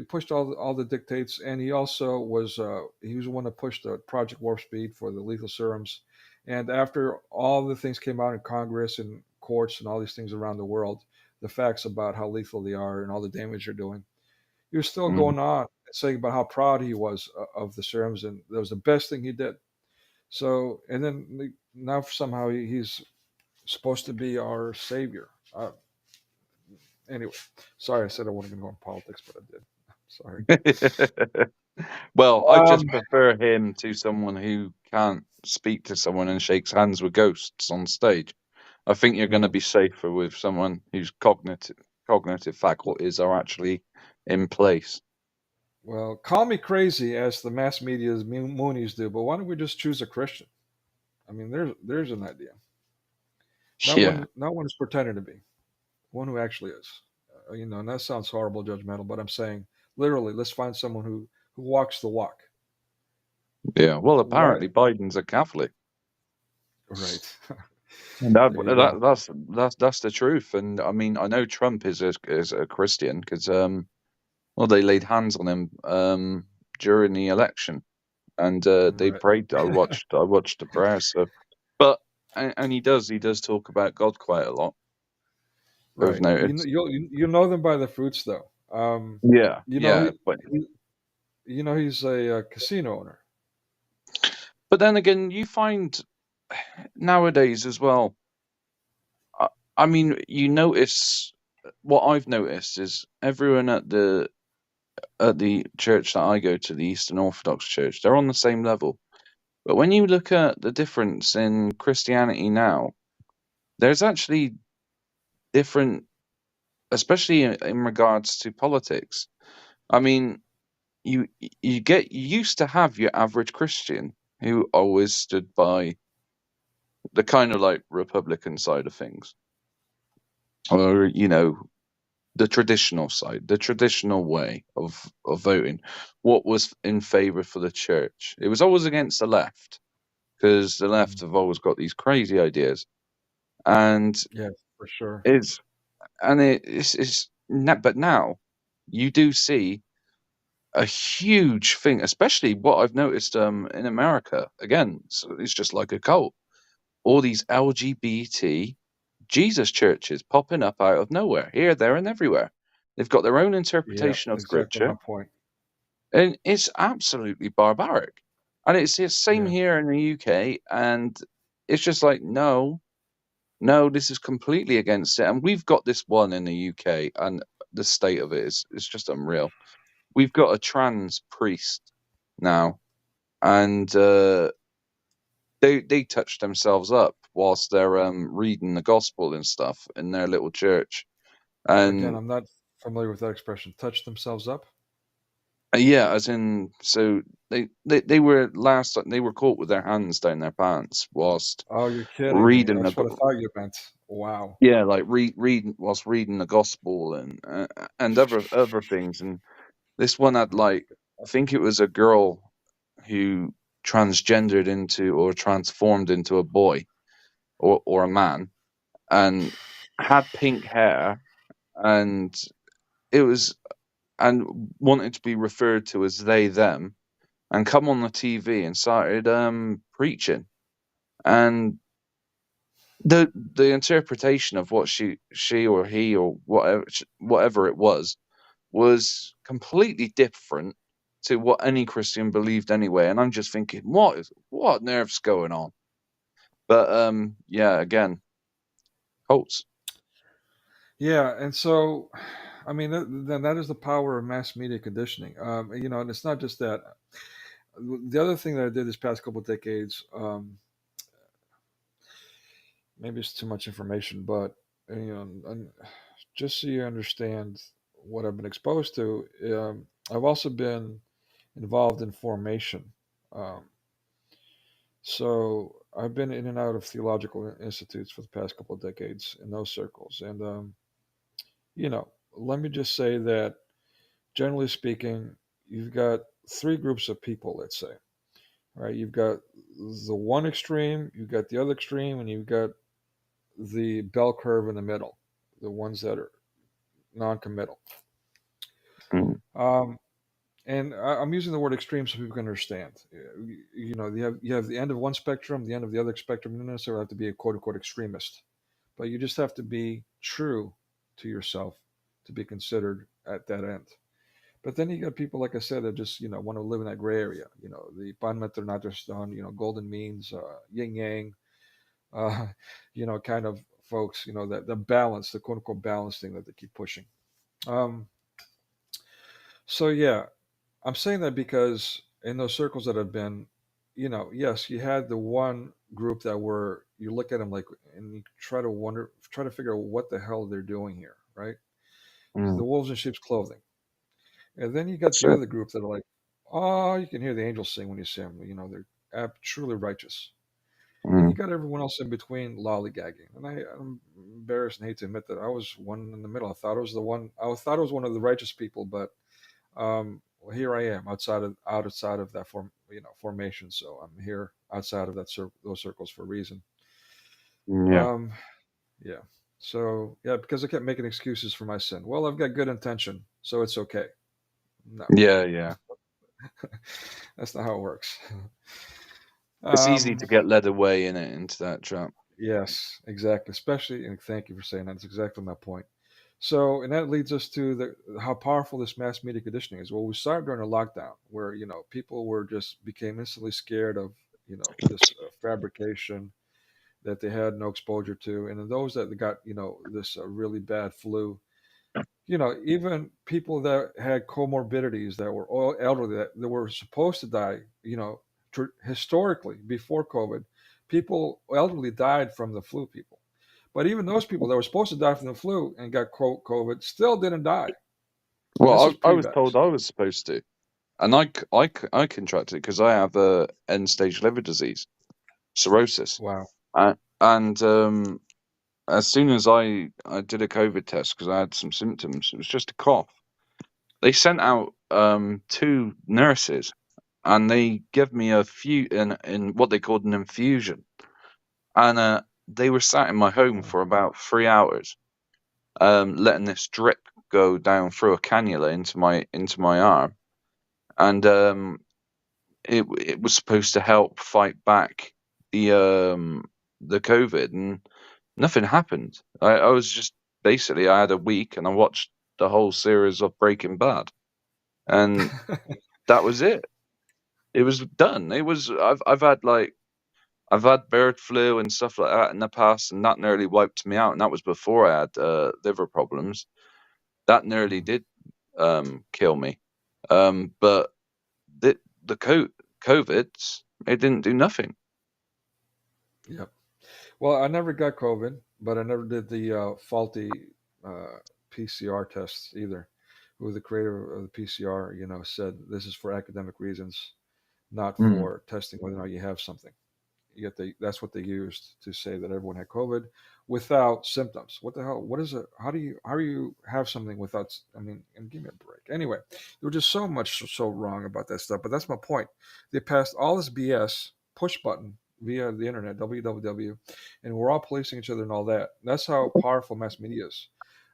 pushed all the dictates, and he was the one that pushed the Project Warp Speed for the lethal serums. And after all the things came out in Congress and courts and all these things around the world, the facts about how lethal they are and all the damage they're doing, he was still Mm. going on saying about how proud he was of the serums, and that was the best thing he did. So, and then now somehow he's supposed to be our savior. Anyway, sorry I said I wasn't going to go in politics, but I did. Sorry. Well, I Um, just prefer him to someone who can't speak to someone and shakes hands with ghosts on stage. I think you're going to mm, be safer with someone whose cognitive faculties are actually in place. well, call me crazy as the mass media's Moonies do, but why don't we just choose a Christian? I mean, there's an idea. Yeah, No one is pretending to be one who actually is. And that sounds horrible, judgmental, but I'm saying literally, let's find someone who walks the walk. yeah. Well, Why? apparently Biden's a Catholic. Right. And There you go. that's the truth. And I mean, I know Trump is a Christian because well, they laid hands on him during the election, and they Right. prayed. I watched the prayers. So, but and he does talk about God quite a lot. I've Right. noticed. You know them by the fruits, though. Yeah, You know yeah. he he's a, casino owner. But then again, you find nowadays as well. I, I mean, you notice what I've noticed is everyone at the church that I go to, the Eastern Orthodox Church, they're on the same level. But when you look at the difference in Christianity now, there's actually different, especially in regards to politics. I mean, you you used to have your average Christian who always stood by the kind of like Republican side of things, or the traditional side, the traditional way of voting. What was in favor for the church? It was always against the left because the left Mm, have always got these crazy ideas, and yeah, for sure. it's but now you do see a huge thing, especially what I've noticed in America. Again, it's just like a cult. All these LGBT Jesus churches popping up out of nowhere, here, there, and everywhere. They've got their own Yeah, interpretation of exactly my scripture, point. and it's absolutely barbaric. And it's the same Yeah. here in the UK, and it's just like, no, no, this is completely against it. And we've got this one in the UK, and the state of it is just unreal. We've got a trans priest now, and they touch themselves up whilst they're reading the gospel and stuff in their little church. Again, And I'm not familiar with that expression. Touch themselves up. yeah, as in, so they were they were caught with their hands down their pants whilst Oh, you're kidding me. reading the That's what I thought you meant. Wow. yeah, like reading whilst reading the gospel and other things. And this one had Oh, like, I think it was a girl who transgendered into or transformed into a boy or a man and had pink hair, and it was and wanted to be referred to as they them, and come on the TV and started preaching. And the interpretation of what she or he or whatever it was completely different to what any Christian believed anyway. And I'm just thinking, what nerves going on? But yeah, again, cults. yeah, and so, I mean, then that is the power of mass media conditioning. And it's not just that. The other thing that I did this past couple of decades, maybe it's too much information, but and just so you understand what I've been exposed to, I've also been involved in formation. Um, so I've been in and out of theological institutes for the past couple of decades in those circles, and let me just say that generally speaking, you've got three groups of people. Let's say, right? You've got the one extreme, you've got the other extreme, and you've got the bell curve in the middle, the ones that are non-committal. Mm, Um, and I'm using the word extreme so people can understand. You have the end of one spectrum, the end of the other spectrum. You don't necessarily have to be a quote unquote extremist, but you just have to be true to yourself to be considered at that end. But then you got people, like I said, that just want to live in that gray area. The Panmeter Naderstan, golden means, yin yang, uh, kind of folks. That the balance, the quote unquote balance thing that they keep pushing. Um, so yeah, I'm saying that because in those circles that I've been, yes, you had the one group that were you look at them like, and you try to figure out what the hell they're doing here, right? Mm. The wolves in sheep's clothing. And then you got That's the it. other group that are like, oh, you can hear the angels sing when you see them. They're truly righteous. And you Mm. got everyone else in between lollygagging. And I'm embarrassed and hate to admit that I was one in the middle. I thought I was the one. I thought I was one of the righteous people, but well, here I am outside of that formation. So I'm here outside of those circles for a reason. Yeah. Um, yeah. So yeah, because I kept making excuses for my sin. Well, I've got good intention, so it's okay. No, Yeah, yeah. that's not how it works. It's easy Um, to get led away in it into that trap. yes, exactly. Especially, and thank you for saying that. That's exactly my point. So, and that leads us to how powerful this mass media conditioning is. Well, we started during a lockdown, where people were just became instantly scared of this fabrication that they had no exposure to, and then those that got this really bad flu. Even people that had comorbidities that were all elderly that were supposed to die, historically before COVID, people elderly died from the flu. People, but even those people that were supposed to die from the flu and got COVID still didn't die, and this is Well, I pretty was bad. told I was supposed to, and I contracted it because I have end stage liver disease, cirrhosis, Wow. and as soon as I did a COVID test because I had some symptoms, it was just a cough. They sent out two nurses, and they gave me in what they called an infusion, and they were sat in my home for about 3 hours, letting this drip go down through a cannula into my arm, and it was supposed to help fight back the COVID, and nothing happened. I was just basically I had a week, and I watched the whole series of Breaking Bad, and that was it. It was done. I've had bird flu and stuff like that in the past, and that nearly wiped me out. And that was before I had liver problems. That nearly Mm, did kill me. But the COVIDs, it didn't do nothing. yep. Well, I never got COVID, but I never did the faulty PCR tests either. Who the creator of the PCR, said this is for academic reasons, not Mm. for testing whether or not you have something. Yet that's what they used to say that everyone had COVID without symptoms. What the hell? What is it? How do you have something without? I mean, and give me a break. Anyway, there was just so much so wrong about that stuff. But that's my point. They passed all this BS push button via the internet, www, and we're all policing each other and all that. That's how powerful mass media is.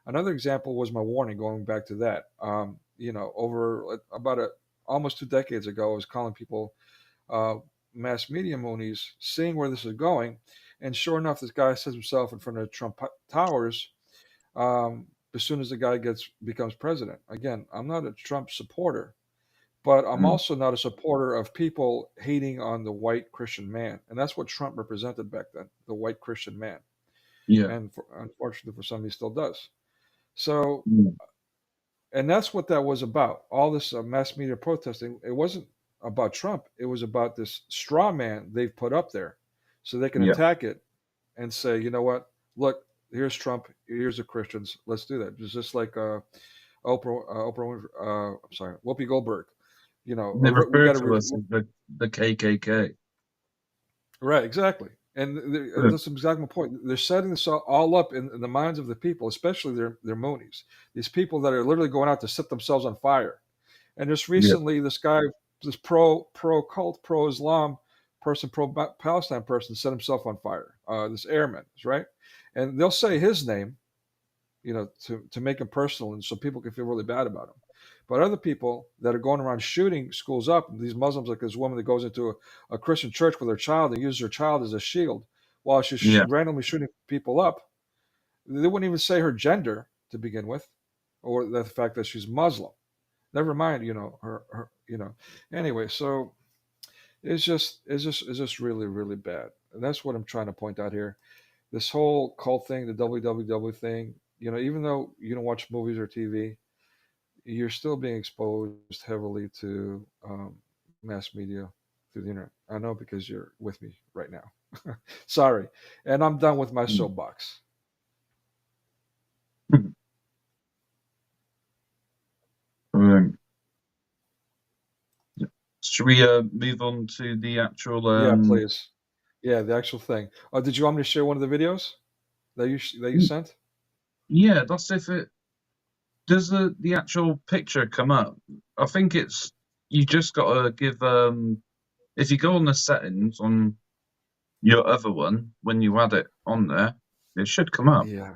Another example was my warning. Going back to that, over about almost 2 decades ago, I was calling people uh, mass media Moonies, seeing where this is going. And sure enough, this guy sets himself in front of the Trump towers as soon as the guy becomes president. Again, I'm not a Trump supporter, but I'm Mm. also not a supporter of people hating on the white Christian man. And that's what Trump represented back then, the white Christian man. Yeah. And unfortunately for some, he still does. So, Mm. and that's what that was about. All this mass media protesting, it wasn't about Trump. It was about this straw man they've put up there so they can Yeah. attack it and say, you know what? Look, here's Trump. Here's the Christians. Let's do that. It's just like I'm sorry, Whoopi Goldberg. They We refer got to to us as the KKK. right, exactly. And Mm. that's exactly my point. They're setting this all up in the minds of the people, especially their Moonies. These people that are literally going out to set themselves on fire. And just Yeah. recently, this pro cult, pro Islam person, pro Palestine person, set himself on fire. This airman, right? And they'll say his name, to make him personal, and so people can feel really bad about him. But other people that are going around shooting schools up, these Muslims, like this woman that goes into a Christian church with her child and uses her child as a shield while she's Yeah. randomly shooting people up. They wouldn't even say her gender to begin with, or the fact that she's Muslim. Never mind, her, Anyway, so it's just really, really bad. And that's what I'm trying to point out here. This whole cult thing, the www thing, even though you don't watch movies or TV, you're still being exposed heavily to mass media through the internet. I know because you're with me right now. Sorry. And I'm done with my Mm. soapbox. Brilliant. Should we move on to the actual? Yeah, please. Yeah, the actual thing. Oh, did you want me to share one of the videos that you sent? Yeah, that's if it does the actual picture come up. I think it's you just gotta give if you go on the settings on your other one when you add it on there, it should come up. Yeah.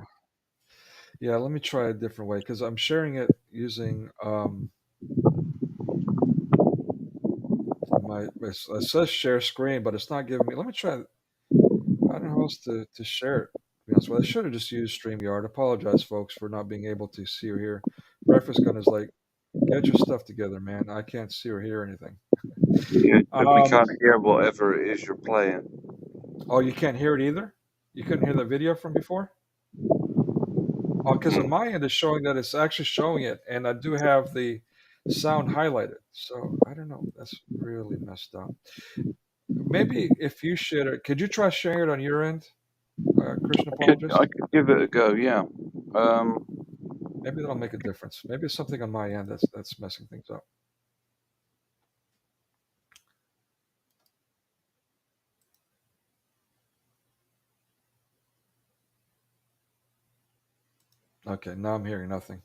Yeah, let me try a different way because I'm sharing it using it says share screen, but it's not giving me. Let me try. I don't know how else to share it. To be honest with you, I should have just used StreamYard. Apologize, folks, for not being able to see or hear. Breakfast Gun is like, get your stuff together, man. I can't see or hear anything. We Um, can't hear whatever it is you're playing. oh, you can't hear it either. You couldn't hear the video from before. Oh, because on my end it's showing that it's actually showing it, and I do have the sound highlighted. So I don't know. That's really messed up. Maybe if you share it, could you try sharing it on your end, Christian I Apologist? could give it a go, yeah. Maybe that'll make a difference. Maybe it's something on my end that's messing things up. Okay, now I'm hearing nothing.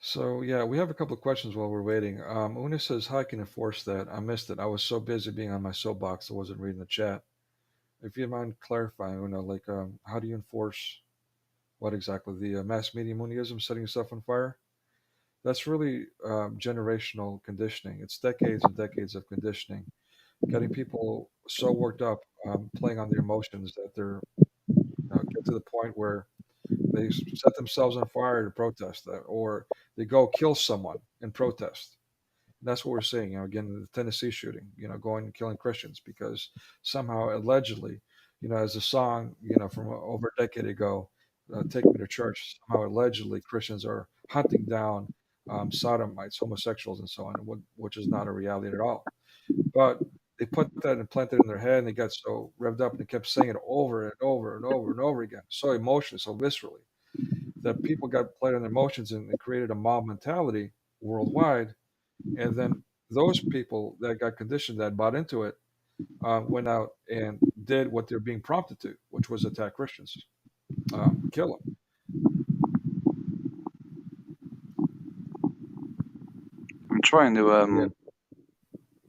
So yeah, we have a couple of questions while we're waiting. Una says, "How can I enforce that? I missed it. I was so busy being on my soapbox, I wasn't reading the chat. If you mind clarifying, Una, like, how do you enforce what exactly? The mass media Moonism, setting yourself on fire? That's really generational conditioning. It's decades and decades of conditioning, getting people so worked up, playing on their emotions that they're get to the point where they set themselves on fire to protest that, or they go kill someone in protest. And that's what we're seeing. Again, the Tennessee shooting. Going and killing Christians because somehow, allegedly, as a song, from over a decade ago, "Take Me to Church." Somehow, allegedly, Christians are hunting down sodomites, homosexuals, and so on, which is not a reality at all. But they put that and planted it in their head, and they got so revved up, and they kept saying it over and over and over and over again, so emotionally, so viscerally, that people got played on their emotions, and it created a mob mentality worldwide. And then those people that got conditioned, that bought into it, went out and did what they're being prompted to, which was attack Christians, kill them. I'm trying to, Yeah,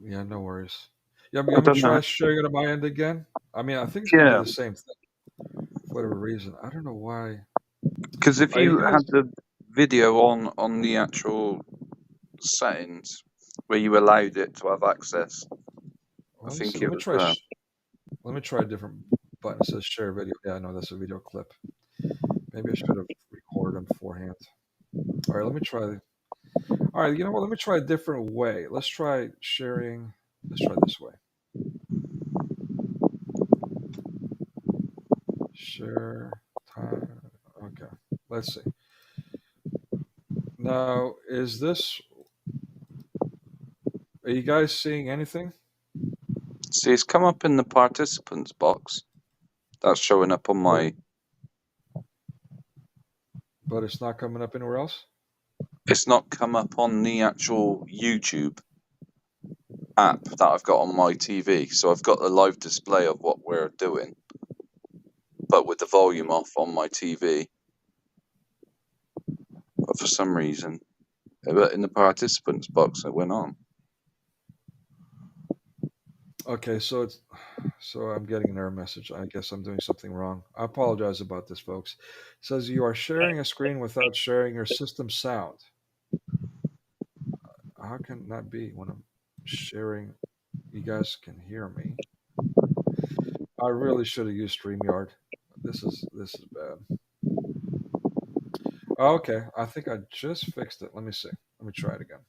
yeah, no worries. Yeah, you I want me to don't know. try sharing it on my end again? I mean, I think it's going to do Yeah, the same thing for whatever reason. I don't know why. because if Are you you guys? had the video on the actual settings where you allowed it to have access, I Well, let me see. think Let it me was try. Let me try a different button. It says share video. Yeah, no, that's a video clip. Maybe I should have recorded them beforehand. All right, let me try. All right, you know what? Let me try a different way. Let's try sharing. Let's try this way. Share time. Okay. Let's see. Now, is this? Are you guys seeing anything? See, it's come up in the participants box. That's showing up on But my. but it's not coming up anywhere else. It's not come up on the actual YouTube app that I've got on my TV. So I've got a live display of what we're doing, but with the volume off on my TV. But for some reason, but in the participants box, it went on. Okay, so I'm getting an error message. I guess I'm doing something wrong. I apologize about this, folks. It says you are sharing a screen without sharing your system sound. How can that be when I'm sharing? you guys can hear me. I really should have used StreamYard. This is bad. Okay, I think I just fixed it. Let me see. Let me try it again.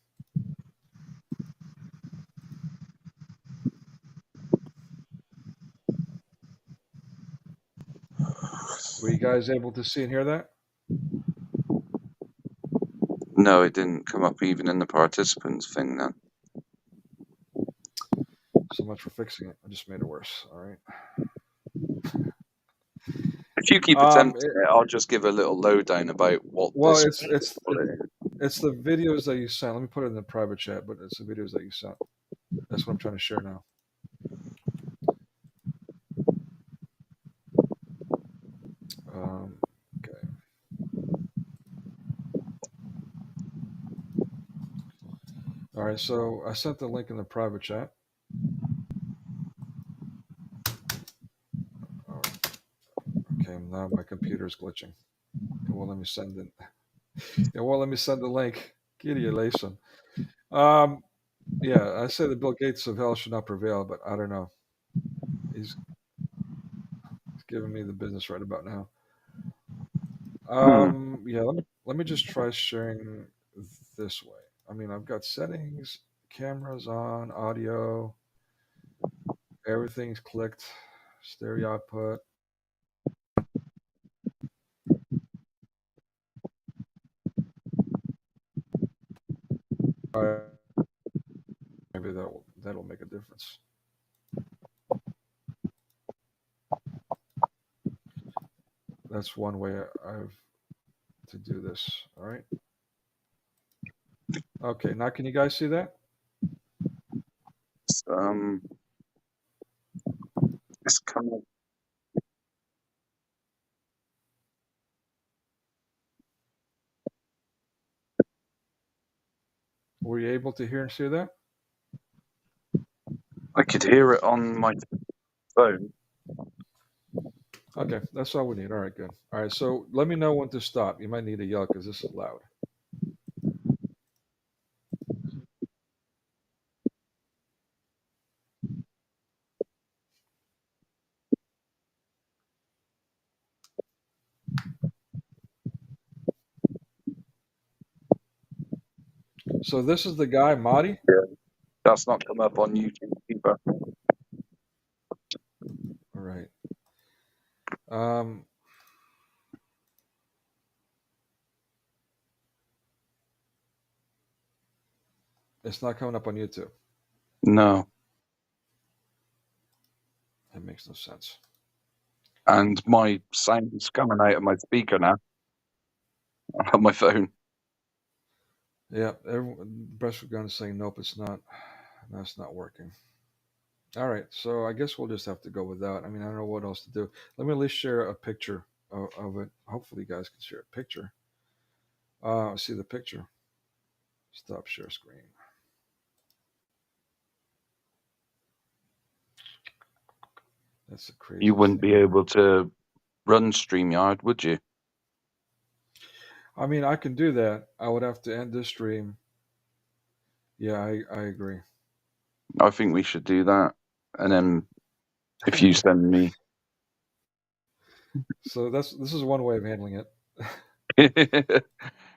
Were you guys able to see and hear that? No, it didn't come up even in the participants thing then. So much for fixing it. I just made it worse. All right. If you keep attempting it, I'll just give a little lowdown about what Well, this it's the videos that you sent. Let me put it in the private chat, but it's the videos that you sent. That's what I'm trying to share now. Okay. All right, so I sent the link in the private chat. Okay, now my computer is glitching. It won't let me send it. It won't let me send the link. Gideolation. Yeah, I say the Bill Gates of hell should not prevail, but I don't know. He's giving me the business right about now. Yeah, let me just try sharing this way. I mean, I've got settings, cameras on, audio, everything's clicked, stereo output. Maybe that'll make a difference. That's one way I've to do this. All right. Okay, now can you guys see that? It's coming. Were you able to hear and see that? I could hear it on my phone. Okay, that's all we need. All right, good. All right, so let me know when to stop. You might need to yell because this is loud. So this is the guy, Mahdi? Yeah. That's not come up on YouTube either. All right. It's not coming up on YouTube. No. That makes no sense. And my sound is coming out of my speaker now. On my phone. Yeah, Breast was going to say, nope, it's not. That's not working. All right, so I guess we'll just have to go with that. I mean, I don't know what else to do. Let me at least share a picture of it. Hopefully, you guys can share a picture. See the picture. Stop share screen. That's a crazy. You wouldn't be able to run StreamYard, would you? I mean, I can do that. I would have to end this stream. Yeah, I agree. I think we should do that. And then if you send me. So this is one way of handling it.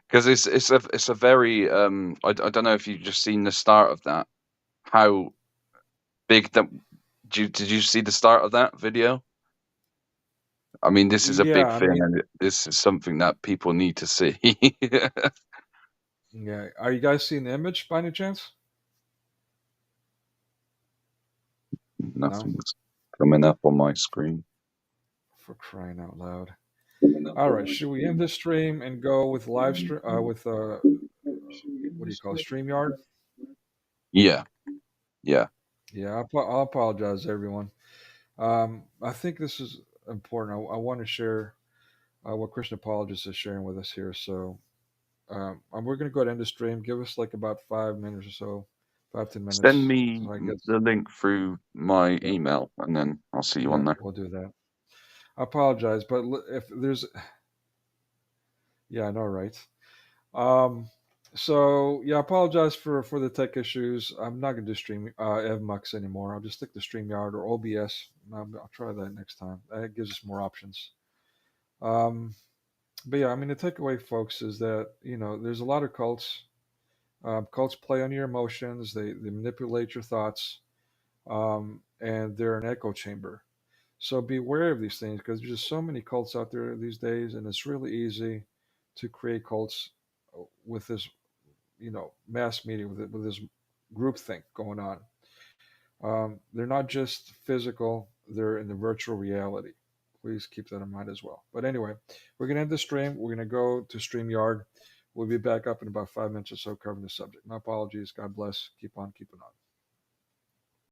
Because it's a very I don't know if you've just seen the start of that. How big that did you see the start of that video? I mean, this is a big thing, and this is something that people need to see. Yeah. Are you guys seeing the image by any chance? Nothing's coming up on my screen. For crying out loud. All right, should we end this stream and go with live stream with what do you call it, StreamYard? Yeah. Yeah, I'll apologize, everyone. I think this is important. I want to share what Christian Apologist is sharing with us here. So we're going to go ahead and end the stream. Give us like about 5 minutes or so, 5-10 minutes. Send me the link through my email, and then I'll see you on there. We'll do that. I apologize, but if there's, yeah, I know, right? So yeah, I apologize for the tech issues. I'm not going to do stream EvMux anymore. I'll just stick to StreamYard or OBS. I'll try that next time. That gives us more options. Um, but yeah, I mean, the takeaway, folks, is that there's a lot of cults. Cults play on your emotions. They manipulate your thoughts, and they're an echo chamber. So beware of these things because there's just so many cults out there these days, and it's really easy to create cults with this, mass media with this groupthink going on. They're not just physical; they're in the virtual reality. Please keep that in mind as well. But anyway, we're gonna end the stream. We're gonna go to StreamYard. We'll be back up in about 5 minutes or so covering the subject. My apologies. God bless. Keep on keeping on.